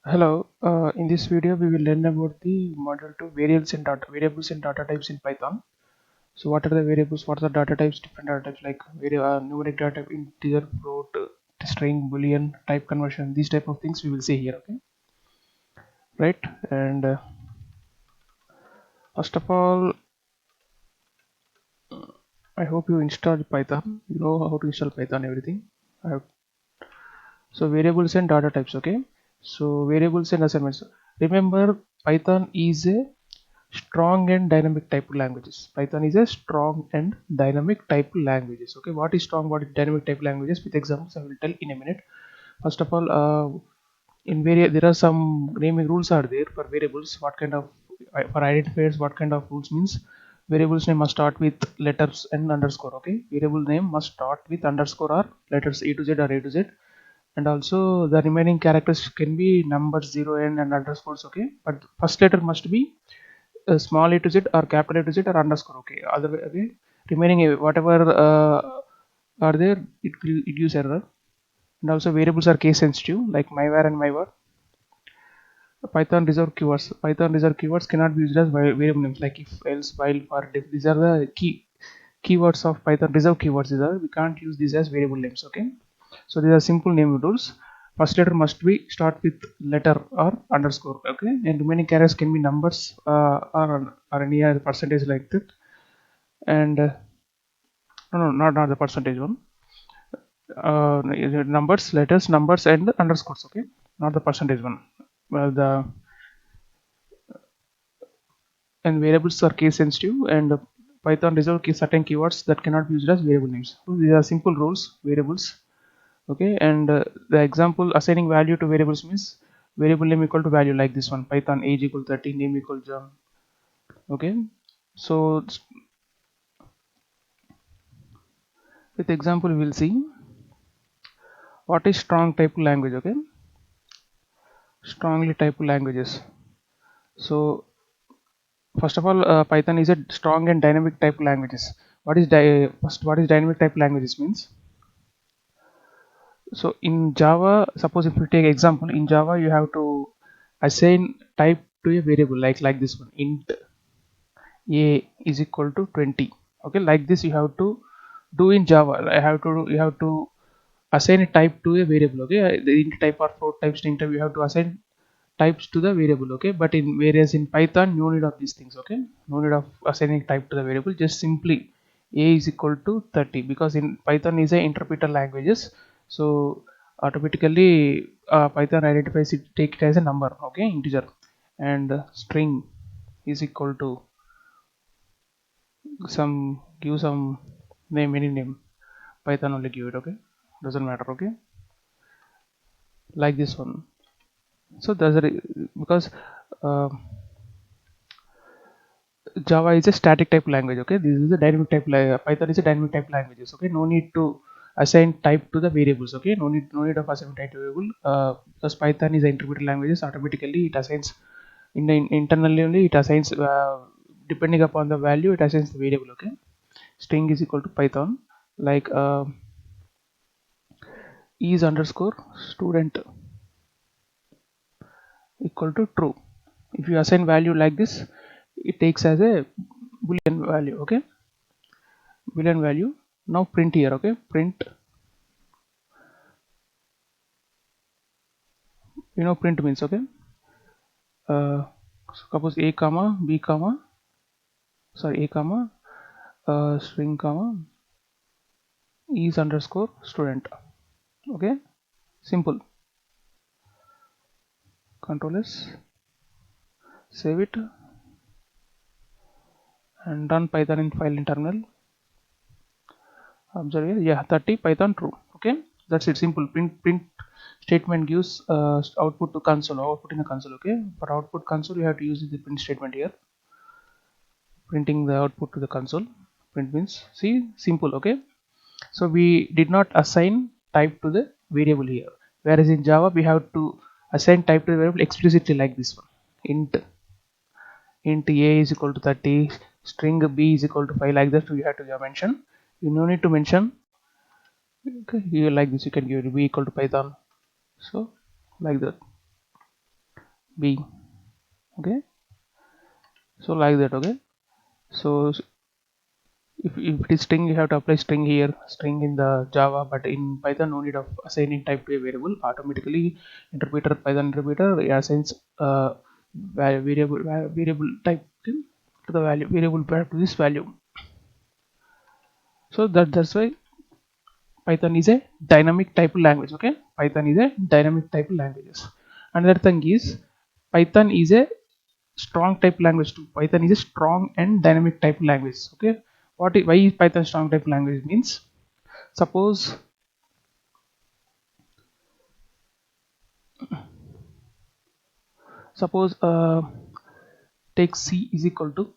Hello, in this video we will learn about the module 2 variables and data types in Python. So what are the variables, what are the data types, different data types like numeric data type, integer, float, string, boolean, type conversion, these type of things we will see here, okay? Right, and first of all, I hope you installed Python, you know how to install Python, everything. I have, so variables and data types, okay? So variables and assignments. Remember, Python is a strong and dynamic type languages. Python is a strong and dynamic type languages. Okay, what is strong, what is dynamic type languages? With examples, I will tell in a minute. First of all, there are some naming rules are there for variables. What kind of for identifiers? What kind of rules means? Variables name must start with letters and underscore. Okay, variable name must start with underscore or letters A to Z or A to Z, and also the remaining characters can be numbers 0 and underscores. Okay, but first letter must be small a to z or capital A to z or underscore. Okay, other way, okay, remaining whatever are there, it gives error. And also variables are case sensitive like myvar and myvar. Python reserve keywords cannot be used as variable names like if, else, while, for, diff. These are the keywords of Python reserve keywords. These are, we can't use these as variable names. Okay, so these are simple name rules. First letter must be start with letter or underscore. Okay, and remaining characters can be numbers or any other percentage like that. And no, not the percentage one. Numbers, letters, numbers, and underscores. Okay, not the percentage one. Well, the and variables are case sensitive, and Python reserve certain keywords that cannot be used as variable names. So these are simple rules, variables. Okay, and the example assigning value to variables means variable name equal to value like this one. Python age equal 30, name equal John. Okay, so with example we will see what is strong type language. Okay, strongly typed languages. So first of all, Python is a strong and dynamic type languages. First, what is dynamic type languages means? So in Java, suppose if you take example, in Java you have to assign type to a variable like this one, int a is equal to 20. Okay, like this you have to do in Java. You have to assign a type to a variable. Okay, the int type or float type, string type, you have to assign types to the variable. Okay, but in whereas in Python no need of these things. Okay, no need of assigning type to the variable, just simply a is equal to 30, because in Python is a interpreter languages. So automatically Python identifies it, take it as a number. Okay, integer, and string is equal to some, give some name, any name. Python only give it. Okay, doesn't matter. Okay, like this one. So there's a because uh, Java is a static type language. Okay, this is a dynamic type. Python is a dynamic type languages. Okay, no need to assign type to the variables. Okay, no need of assigning type to variable. Because Python is an interpreter languages, automatically it assigns internally only it assigns depending upon the value, it assigns the variable. Okay, string is equal to Python like is underscore student equal to true. If you assign value like this, it takes as a boolean value. Okay, boolean value. Now print here. Okay, print, print means, okay, suppose a comma b comma, sorry, a comma string comma is underscore student. Okay, simple. Control s, save it, and run Python in file in terminal. Observe here, yeah, 30, Python true. Okay, that's it, simple. Print statement gives output to console, output in the console. Okay, for output console you have to use the print statement here, printing the output to the console. Print means, see, simple. Okay, so we did not assign type to the variable here, whereas in Java we have to assign type to the variable explicitly like this one. Int a is equal to 30, string b is equal to 5, like that you have to mention. You no need to mention. Okay, you like this, you can give it b equal to Python, so like that. B. Okay, so like that. Okay, so if it is string, you have to apply string here, string in the Java, but in Python no need of assigning type to a variable. Automatically interpreter, Python interpreter assigns variable type to the value, variable to this value. So that's why Python is a dynamic type language. Okay, Python is a dynamic type languages. Another thing is Python is a strong type language too. Python is a strong and dynamic type language. Okay, why is Python strong type language means, suppose suppose take C is equal to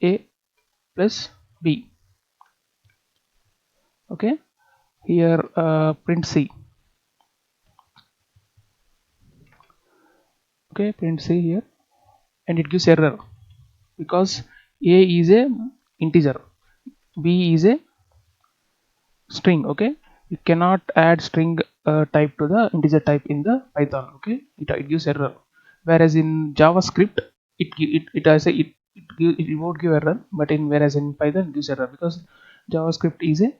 A plus B. Okay, here print C. Okay, print C here, and it gives error because A is a integer, B is a string. Okay, you cannot add string type to the integer type in the Python. Okay, it gives error, whereas in JavaScript it has a it won't give error, but in whereas in Python it gives error because JavaScript is a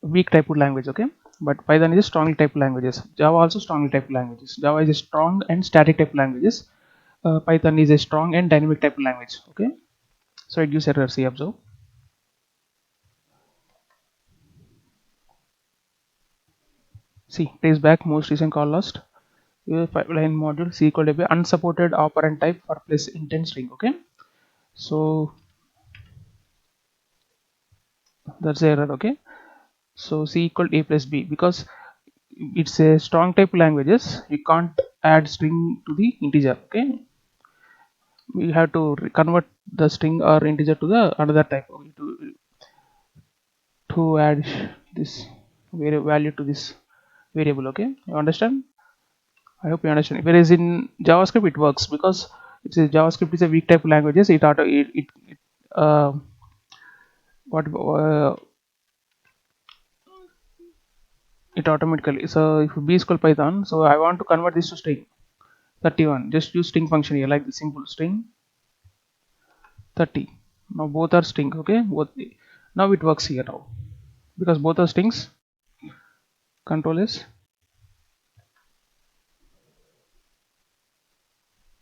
weak type language. Okay, but Python is a strongly typed languages. Java also strongly typed languages. Java is a strong and static type languages. Python is a strong and dynamic type language. Okay, so it gives error. See, observe. See, trace back most recent call lost. Your pipeline module C equal to be unsupported operand type for place intent string. Okay, so that's the error. Okay, so C equal to A plus B because it's a strong type languages. You can't add string to the integer. Okay, we have to convert the string or integer to the another type. Okay, to add this value to this variable. Okay, you understand? I hope you understand. Whereas in JavaScript it works because it's a JavaScript is a weak type languages. It what it automatically. So if B is equal Python, so I want to convert this to string 31. Just use string function here, like the simple string 30. Now both are string. Okay, both. Now it works here now because both are strings. Control is,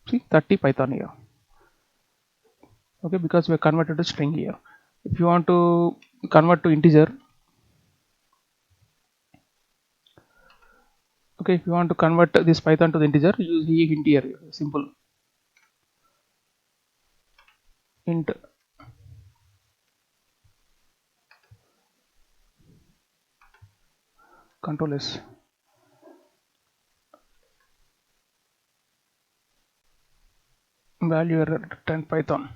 see, 30 Python here. Okay, because we are converted to string here. If you want to convert to integer, okay, if you want to convert this Python to the integer, use int here, simple int control s value error 10 Python.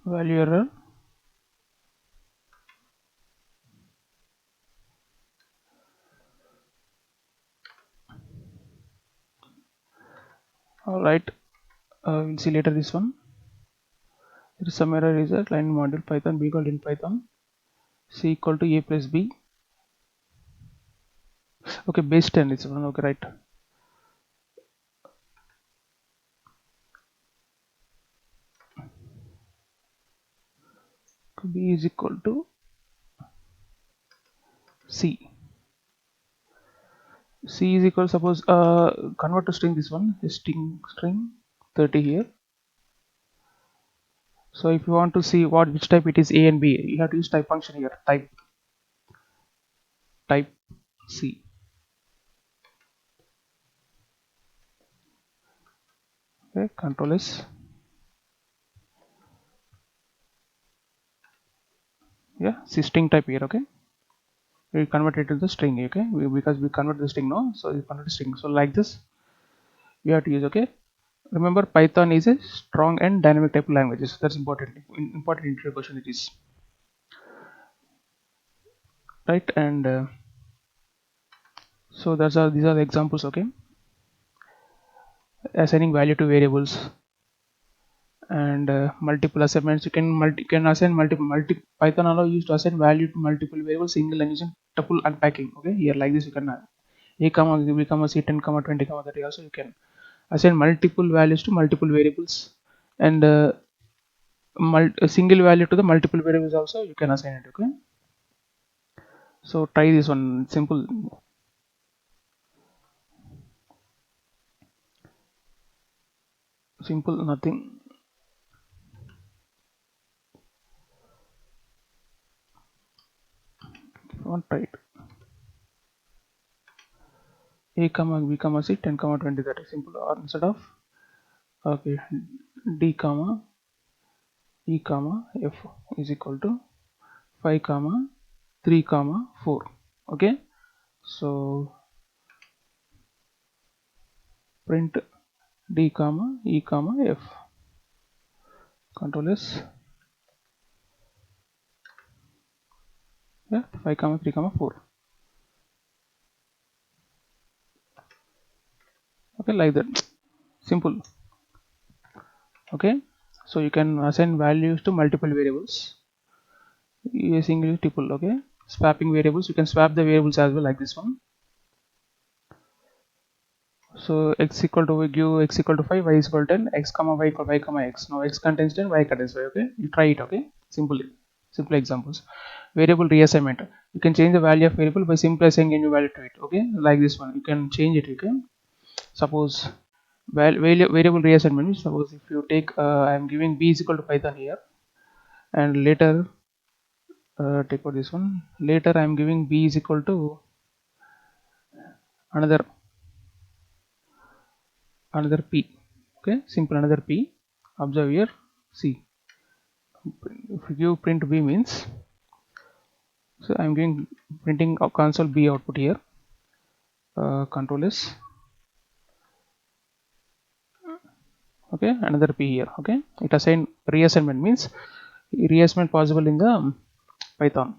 Value error. All right, we'll see later this one. There is some error is that line module Python B equal in Python C equal to A plus B. Okay, base 10 is one. Okay, right. B is equal to C. C is equal, suppose convert to string, this one is string 30 here. So if you want to see which type it is, A and B, you have to use type function here, type C. Okay, control S. Yeah, see string type here. Okay, we convert it to the string. Okay, because we convert the string now, so we convert the string. So like this we have to use. Okay, remember Python is a strong and dynamic type languages. That's important. Important interview question it is, right? And So these are the examples, okay. Assigning value to variables and multiple assignments. You can assign multi Python allow you to assign value to multiple variables single and using tuple unpacking, okay. Here like this you can a comma b comma c 10 comma 20 comma 30 also you can assign multiple values to multiple variables, and a single value to the multiple variables also you can assign it, okay. So try this one, simple nothing. One try it. A comma b comma c 10 comma 20 30 simple, or instead of okay d comma e comma f is equal to 5 comma 3 comma 4, okay. So print d comma e comma f, control s, yeah, 5 comma 3 comma 4, okay, like that, simple, okay. So you can assign values to multiple variables using tuple, okay. Swapping variables, you can swap the variables as well, like this one. So x equal to, we give x equal to 5, y is equal to 10, x comma y equal y comma x. Now x contains 10, y contains 5, okay. You try it, okay. Simple examples. Variable reassignment, you can change the value of variable by simply assigning a new value to it, okay. Like this one you can change it, okay. Suppose variable reassignment means, suppose if you take I am giving b is equal to python here, and later take out this one, later I am giving b is equal to another p, okay. Simple another p. Observe here, see, if you give print b means, so I am giving printing console b output here, control is, okay, another p here, okay. It assign reassignment means reassignment possible in the python.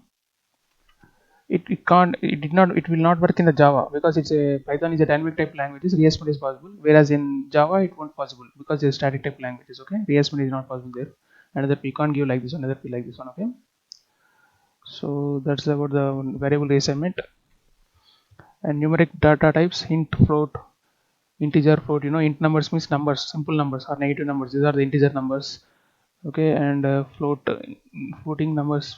It can't, it will not work in the java because it's a python is a dynamic type language, reassignment is possible, whereas in java it won't possible because it's static type languages, okay. Reassignment is not possible there. Another p can't give like this, another p like this one, okay. So that's about the variable reassignment. And numeric data types, int, float, integer, float, int numbers means numbers, simple numbers or negative numbers, these are the integer numbers, okay. And float, floating numbers,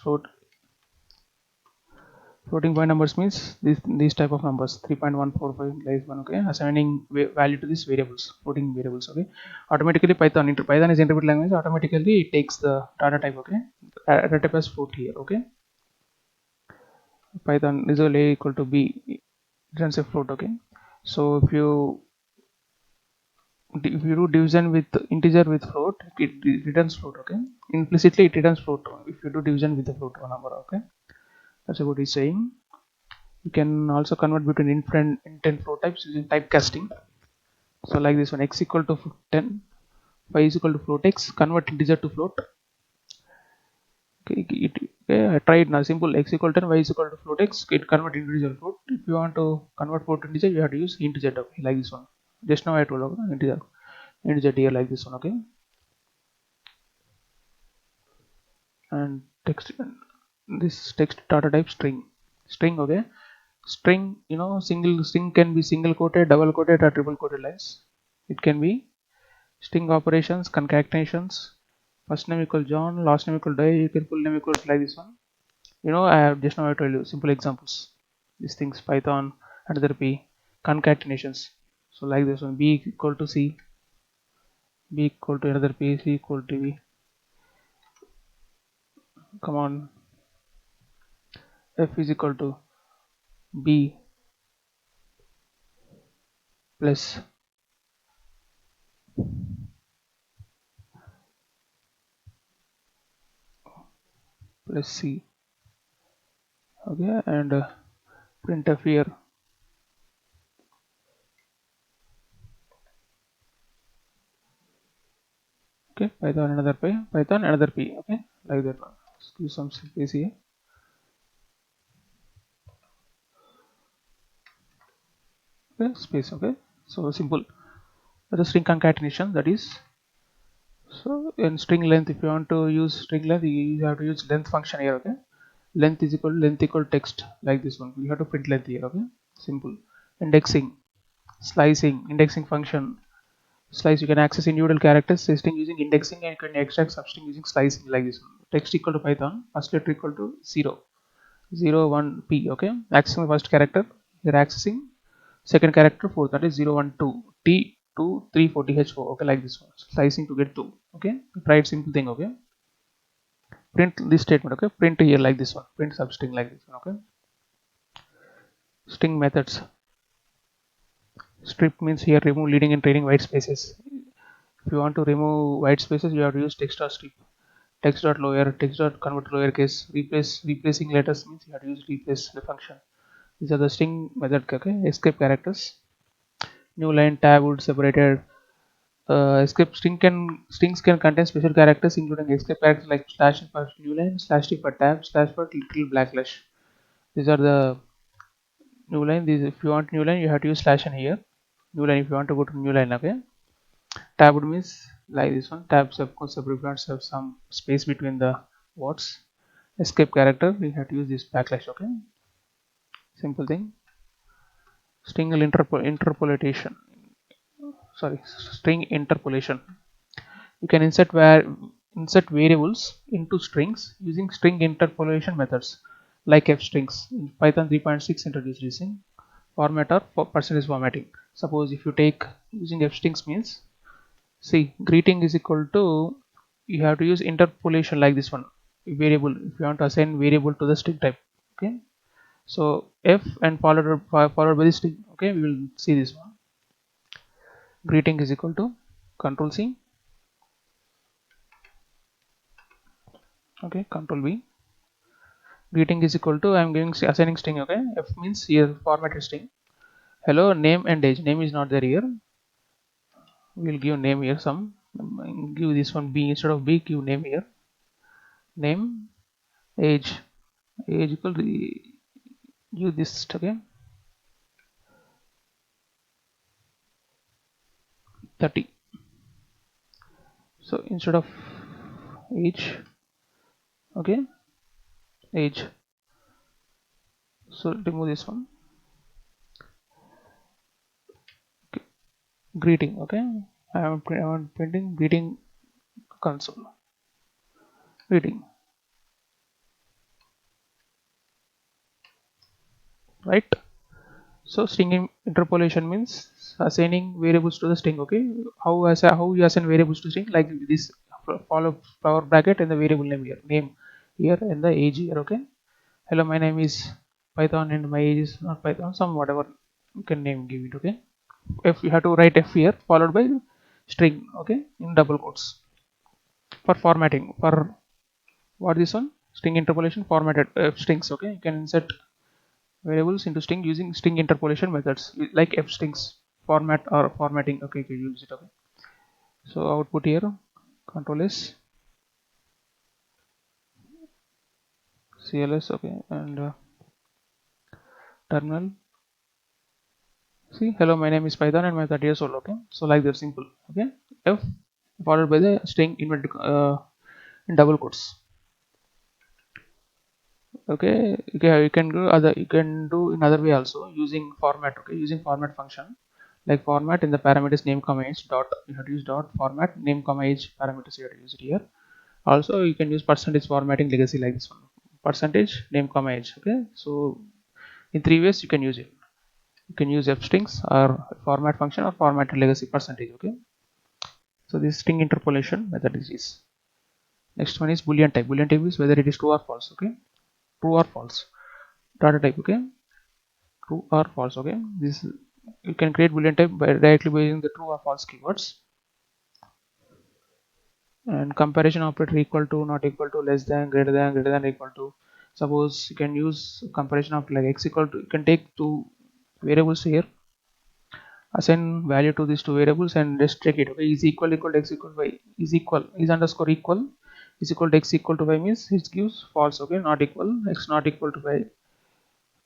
floating point numbers means these type of numbers, 3.145 like one, okay. Assigning value to these variables, floating variables, okay. Automatically python is interpreted language, automatically it takes the data type, okay. Data type as float here, okay. Python is a equal to b, returns a float, okay. So if you do division with integer with float, it returns float, okay. Implicitly it returns float if you do division with the float number, okay. That's what he's saying. You can also convert between int and float types using typecasting. So like this one, x equal to 10, y is equal to float x, convert integer to float, okay. Okay, I tried now, simple, x equal to 10, y is equal to float x, it convert integer to float. If you want to convert float to integer, you have to use integer, okay, like this one. Just now I told, okay, integer here like this one, okay. And text, this text data type string, okay. String, single string can be single quoted, double quoted, or triple quoted lines. It can be string operations, concatenations, first name equal John, last name equal Day, you can full name equal like this one. I have just now I told you simple examples, these things, python, another p, concatenations. So like this one, b equal to c, b equal to another p, c equal to b, come on, f is equal to b plus c, okay. And printf here, okay. Python another p, python another p, okay, like that one. Let's give some space here. okay, space. Okay, so simple. The string concatenation, that is. So in string length, if you want to use string length, you have to use length function here. Okay, length equal text, like this one. You have to print length here. Okay, simple. Indexing, slicing, indexing function. Slice, you can access individual characters string using indexing, and you can extract substring using slicing, like this one. Text equal to Python, first letter equal to 0, 0 1 p. Okay, accessing the first character, you're accessing second character 4, that is 0 1 2 t 2 3 4 th 4. Okay, like this one. Slicing to get 2. Okay, try it, simple thing. Okay, print this statement. Okay, print here like this one, print substring like this one. Okay, string methods. Strip means here remove leading and trailing white spaces. If you want to remove white spaces, you have to use text or strip. Text dot lower, text dot convert to lowercase. Replacing letters means you have to use replace the function. These are the string method. Okay, escape characters. New line, tab, wood separated. Escape strings can contain special characters, including escape characters like slash for new line, slash t for tab, slash for little backlash. These are the new line. These, if you want new line, you have to use slash in here. New line, if you want to go to new line. Okay, tab would means like this one. Tabs, of course, abbreviations have some space between the words. Escape character, we have to use this backlash. Okay, simple thing. String interpolation, sorry, string interpolation. You can insert variables into strings using string interpolation methods like f strings. In Python 3.6 introduced using format or percentage formatting. Suppose if you take using f strings means, see, greeting is equal to, you have to use interpolation like this one. Variable, if you want to assign variable to the string type. Okay, so f and followed by the string. Okay, we will see this one. Greeting is equal to control C. Okay, control V. Greeting is equal to, I am giving assigning string. Okay, f means here formatted string. Hello, name and age. Name is not there here. We will give name here. Some give this one b instead of b. Give name here. Name, age. Age equal to, give this. Okay, 30. So instead of age, okay, age. So remove this one. Okay. Greeting. Okay, I am printing greeting console. Greeting. Right. So string interpolation means assigning variables to the string. Okay, how you assign variables to string, like this, follow flower bracket and the variable name here and the age here. Okay, hello, my name is Python and my age is not Python, some whatever you can name, give it. Okay, if you have to write f here followed by string. Okay, in double quotes. For formatting, for what this one, string interpolation, formatted strings. Okay, you can insert variables into string using string interpolation methods like f strings format or formatting. Okay, you can use it. Okay, so output here, control s, cls. Okay, and terminal. See, hello, my name is Python and my 30 years old. Okay, so like that, simple. Okay, f followed by the string inverted in double quotes. Okay, you can do other, you can do in other way also using format. Okay, using format function, like format in the parameters name comma age dot, you have to use dot format name comma age parameters, you have to use it here. Also you can use percentage formatting legacy like this one, percentage name comma age. Okay, so in three ways you can use it. You can use f strings or format function or formatted legacy percentage. Okay, so this string interpolation method is this. Next one is boolean type. Boolean type is whether it is true or false. Okay, true or false. Data type. Okay, true or false. Okay, this, you can create boolean type directly by using the true or false keywords. And comparison operator, equal to, not equal to, less than, greater than, equal to. Suppose you can use comparison operator like x equal to, you can take two variables here, assign value to these two variables and just check it. Okay, is equal to x equal to y, is equal, is underscore equal, is equal to x equal to y means it gives false. Okay, not equal, x not equal to y,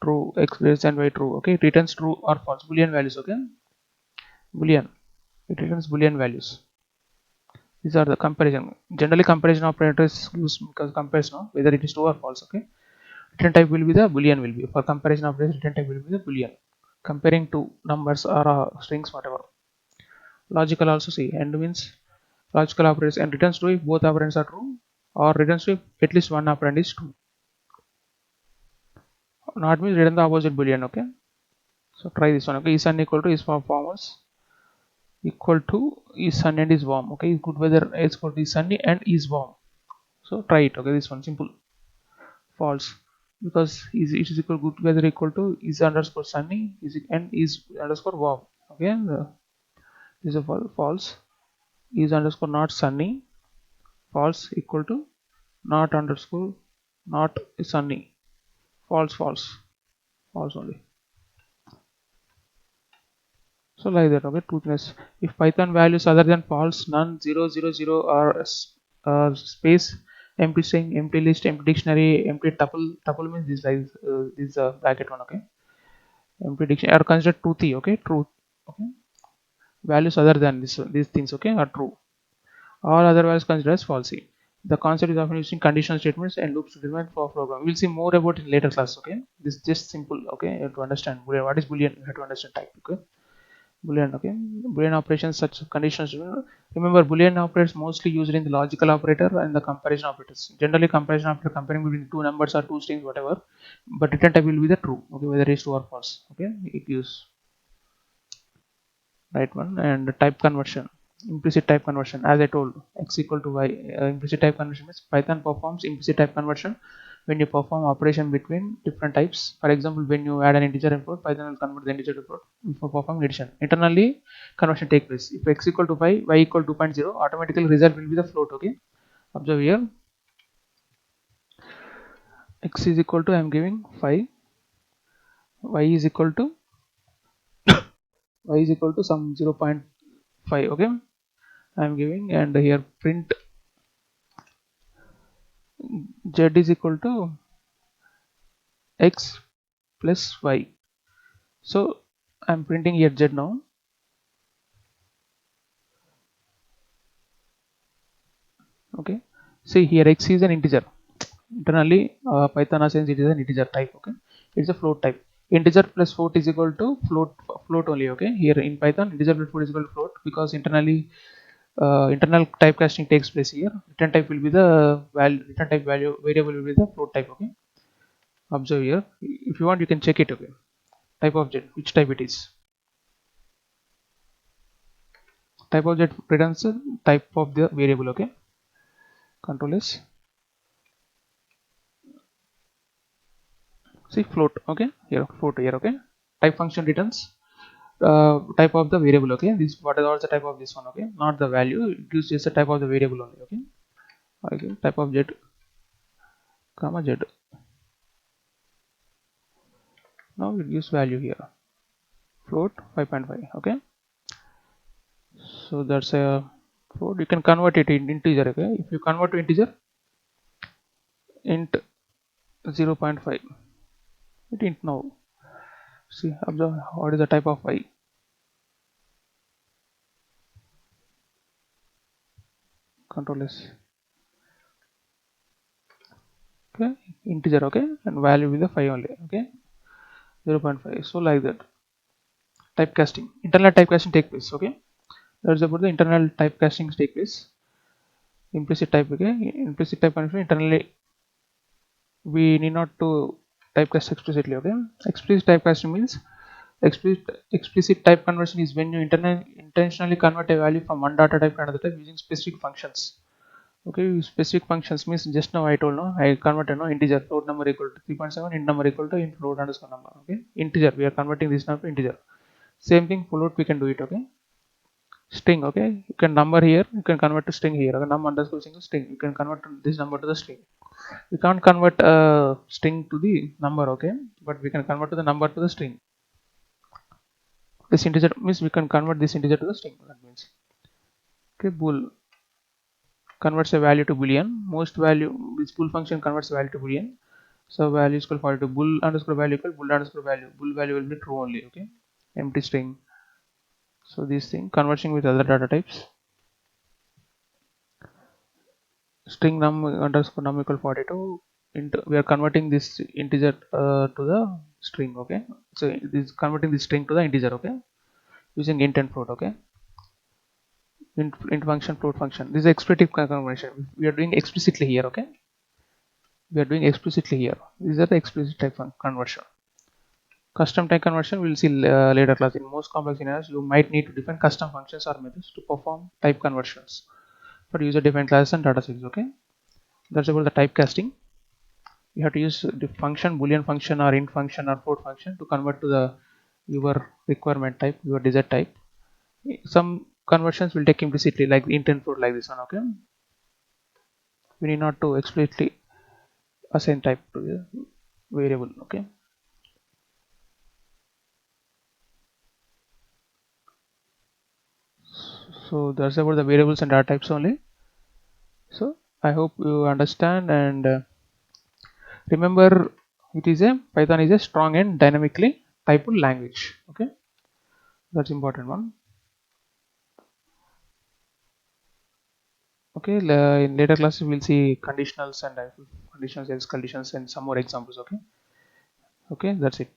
true, x greater than y true. Okay, it returns true or false boolean values. Okay, boolean, it returns boolean values. These are the comparison. Generally comparison operators use because compares no whether it is true or false. Okay, return type will be the boolean will be for comparison operators, return type will be the boolean comparing two numbers or strings whatever. Logical also see and means logical operators and returns true if both operands are true or returns true if at least one operand is true. Not means return the opposite boolean. Okay, so try this one. Okay, is unequal to is for formals equal to is sunny and is warm. Okay, good weather is equal to is sunny and is warm. So try it. Okay, this one simple. False, because is it is equal good weather equal to is underscore sunny is and is underscore warm. Okay, this is a false. Is underscore not sunny false equal to not underscore not sunny false false false only. So like that. Okay, truthness if python values other than false none 0 0 0 or space empty string empty list empty dictionary empty tuple means this like this bracket one. Okay, empty dictionary are considered truthy. Okay, truth. Okay, values other than this these things okay are true. All other values considered as falsy. The concept is often used in conditional statements and loops to determine for program. We'll see more about it in later class. Okay, this is just simple. Okay, you have to understand boolean. What is boolean? You have to understand type. Okay, boolean. Okay, boolean operations such as conditional statement. Remember, boolean operators mostly used in the logical operator and the comparison operators. Generally, comparison operator comparing between two numbers or two strings, whatever. But return type will be the true. Okay, whether it is true or false. Okay, it use right one. And type conversion, implicit type conversion, as I told x equal to y. Implicit type conversion means python performs implicit type conversion when you perform operation between different types. For example, when you add an integer and float, python will convert the integer to float for performing addition. Internally conversion take place if x equal to 5 y equal to 2.0, automatically result will be the float. Okay, observe here, x is equal to I am giving 5, y is equal to some 0.5. okay, I am giving, and here print z is equal to x plus y. So I'm printing here z now. Okay, see here x is an integer. Internally python assigns it is an integer type. Okay, it's a float type. Integer plus float is equal to float only. Okay, here in python integer plus float is equal to float because internally internal typecasting takes place here. Return type will be the value, return type value variable will be the float type. Okay, observe here, if you want you can check it. Okay, type object, which type it is. Type object returns the type of the variable. Okay, control s, see float. Okay, here float here. Okay, type function returns type of the variable. Okay, this what is the type of this one. Okay, not the value, it gives just the type of the variable only. Okay, okay, type of z comma z. Now it gives value here float 5.5. okay, so that's a float. You can convert it in integer. Okay, if you convert to integer int 0.5, it int now. See, observe what is the type of y. Control s. Okay, integer. Okay, and value will be the 5 only. Okay, 0.5. so like that. Typecasting, internal typecasting take place. Okay, that's about the internal typecasting take place. Implicit type. Okay, implicit type conversion internally we need not to typecast explicitly. Okay, explicit typecasting means explicit type conversion is when you intentionally convert a value from one data type to another type using specific functions. Okay, specific functions means just now I told no, I converted no integer float number equal to 3.7, int number equal to int float underscore number. Okay, integer we are converting this now to integer. Same thing float we can do it. Okay, string. Okay, you can number here, you can convert to string here. Okay, num underscore string, you can convert this number to the string. We can't convert a string to the number. Okay, but we can convert to the number to the string. This integer means we can convert this integer to the string. That means okay, bool converts a value to boolean. Most value, this bool function converts a value to boolean. So value is equal 42, bool underscore value equal bool underscore value. Bool value will be true only. Okay, empty string. So this thing converting with other data types. String num underscore num equal 42 into, we are converting this integer to the string. Okay, so this is converting the string to the integer. Okay, using int and float. Okay, int function, float function. This is explicit conversion. We are doing explicitly here. Okay, we are doing explicitly here. These are the explicit type conversion. Custom type conversion we will see later class. In most complex scenarios, you might need to define custom functions or methods to perform type conversions for user defined classes and data sets. Okay, that's about the typecasting. You have to use the function, boolean function or int function or float function to convert to the your requirement type, your desired type. Some conversions will take implicitly like int and float like this one. Okay, we need not to explicitly assign type to the variable. Okay, so that's about the variables and data types only. So I hope you understand, and remember, it is a Python is a strong and dynamically typed language. Okay, that's important one. Okay, in later classes we'll see conditionals and conditionals, else conditions, and some more examples. Okay, okay, that's it.